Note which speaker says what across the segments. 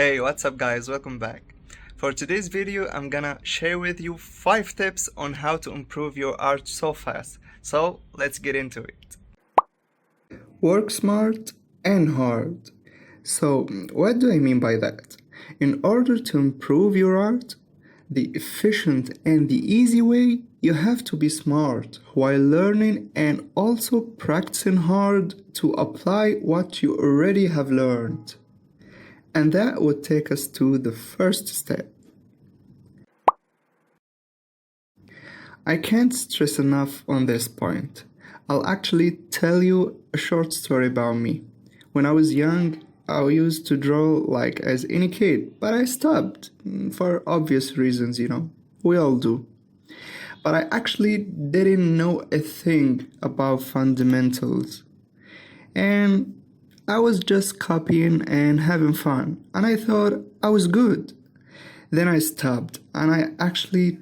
Speaker 1: Hey, what's up guys? Welcome back. For today's video, I'm gonna share with you 5 tips on how to improve your art so fast. So, let's get into it. Work smart and hard. So, what do I mean by that? In order to improve your art, the efficient and the easy way, you have to be smart while learning and also practicing hard to apply what you already have learned. And that would take us to the first step. I can't stress enough on this point. I'll actually tell you a short story about me. When I was young, I used to draw like as any kid, but I stopped for obvious reasons, We all do. But I actually didn't know a thing about fundamentals. And I was just copying and having fun, and I thought I was good. Then I stopped, and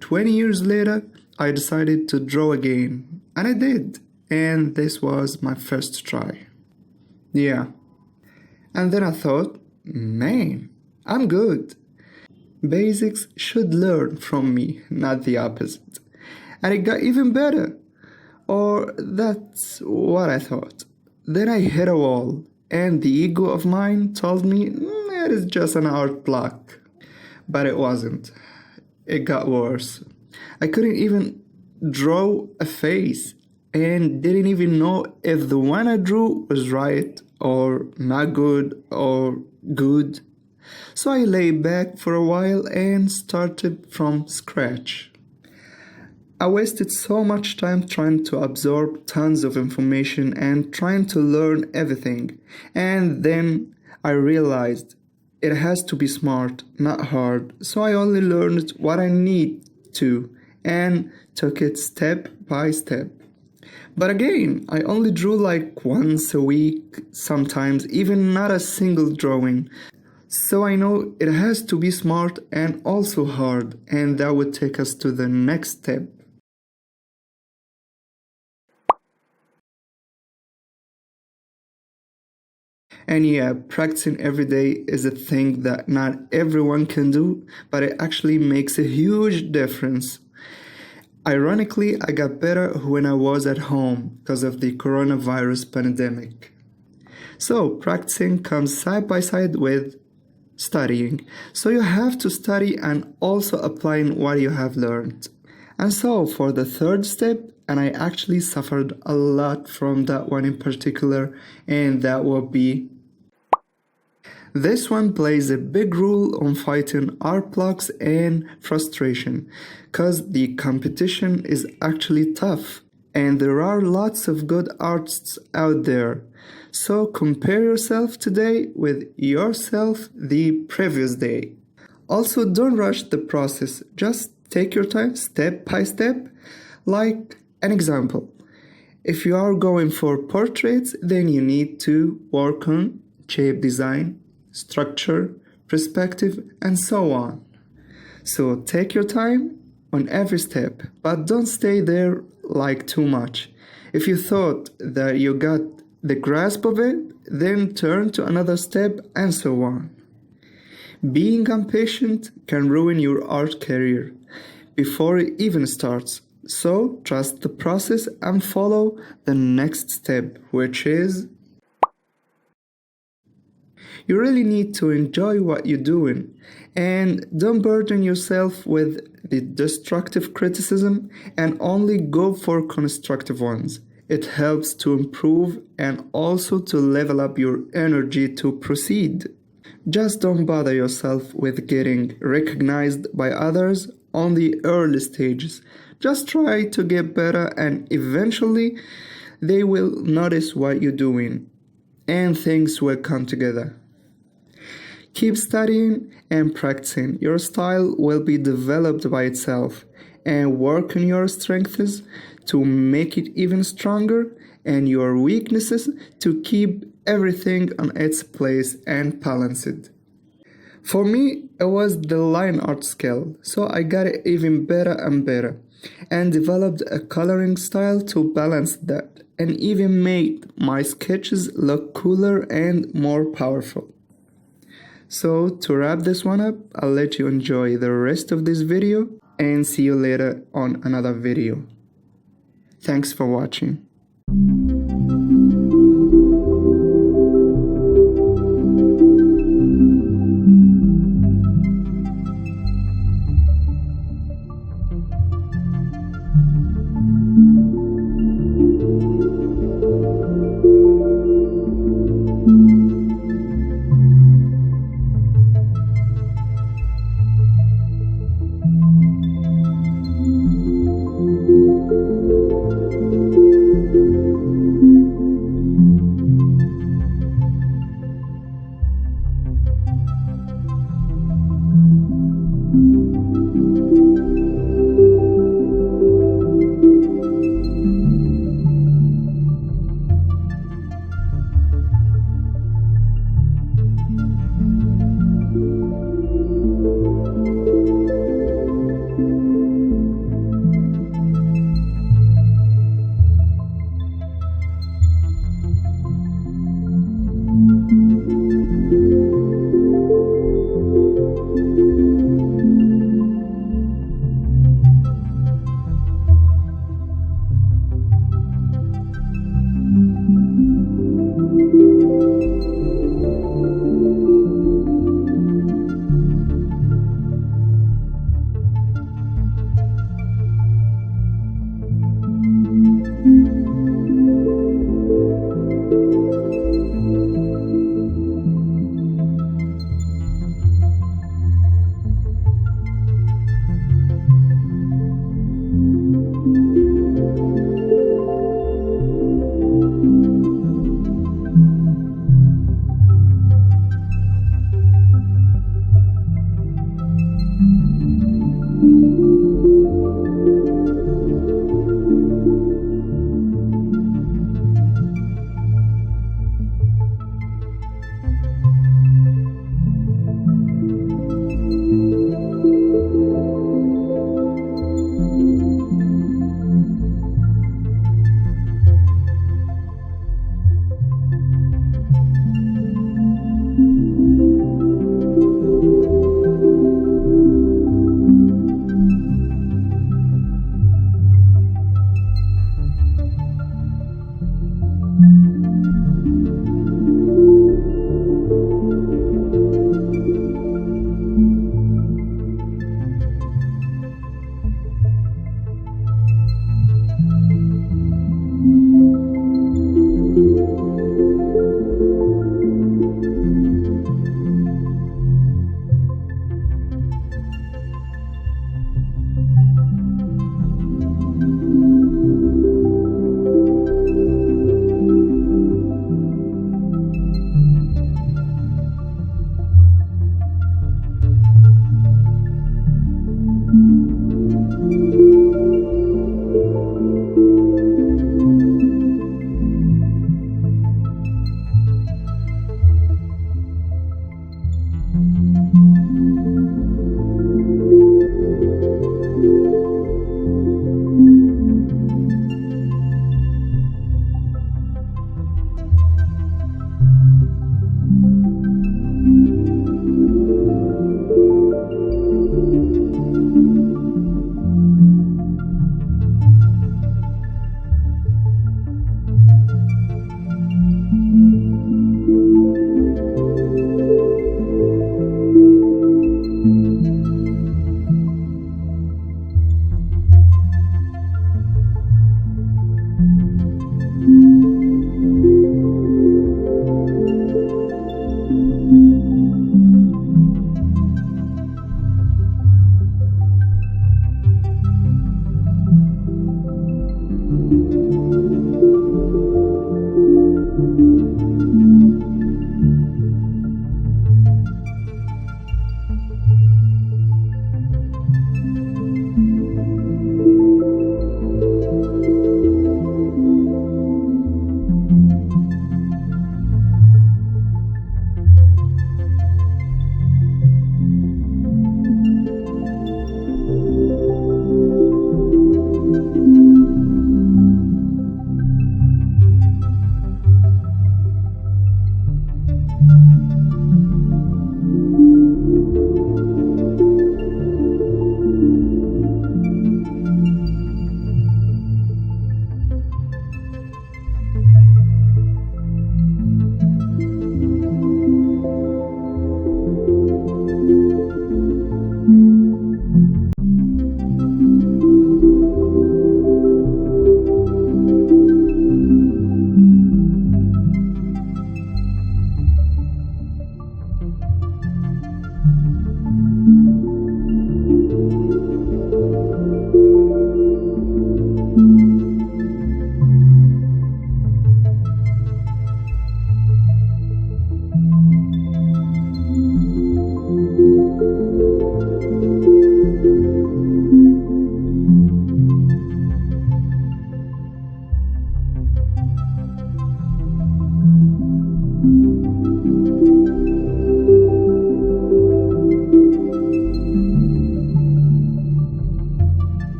Speaker 1: 20 years later, I decided to draw again, and I did, and this was my first try. Yeah. And then I thought, man, I'm good. Basics should learn from me, not the opposite. And it got even better. Or that's what I thought. Then I hit a wall, and the ego of mine told me it is just an art block. But it wasn't. It got worse. I couldn't even draw a face and didn't even know if the one I drew was right or not good or good. So I lay back for a while and started from scratch. I wasted so much time trying to absorb tons of information and trying to learn everything. And then I realized it has to be smart, not hard. So I only learned what I need to and took it step by step. But again, I only drew like once a week, sometimes even not a single drawing. So I know it has to be smart and also hard, and that would take us to the next step. And yeah, practicing every day is a thing that not everyone can do, but it actually makes a huge difference. Ironically, I got better when I was at home because of the coronavirus pandemic. So, practicing comes side by side with studying. So, you have to study and also applying what you have learned. And so, for the third step, and I actually suffered a lot from that one in particular, and that would be this one plays a big role on fighting art blocks and frustration, cause the competition is actually tough and there are lots of good artists out there. So compare yourself today with yourself the previous day. Also, don't rush the process, just take your time step by step. Like an example, if you are going for portraits, then you need to work on shape design, structure, perspective, and so on. So take your time on every step, but don't stay there like too much. If you thought that you got the grasp of it, then turn to another step and so on. Being impatient can ruin your art career before it even starts. So trust the process and follow the next step, which is you really need to enjoy what you're doing and don't burden yourself with the destructive criticism and only go for constructive ones. It helps to improve and also to level up your energy to proceed. Just don't bother yourself with getting recognized by others on the early stages. Just try to get better and eventually they will notice what you're doing and things will come together. Keep studying and practicing. Your style will be developed by itself and work on your strengths to make it even stronger and your weaknesses to keep everything on its place and balanced. For me, it was the line art skill, so I got it even better and better and developed a coloring style to balance that and even made my sketches look cooler and more powerful. So to wrap this one up, I'll let you enjoy the rest of this video and see you later on another video. Thanks for watching.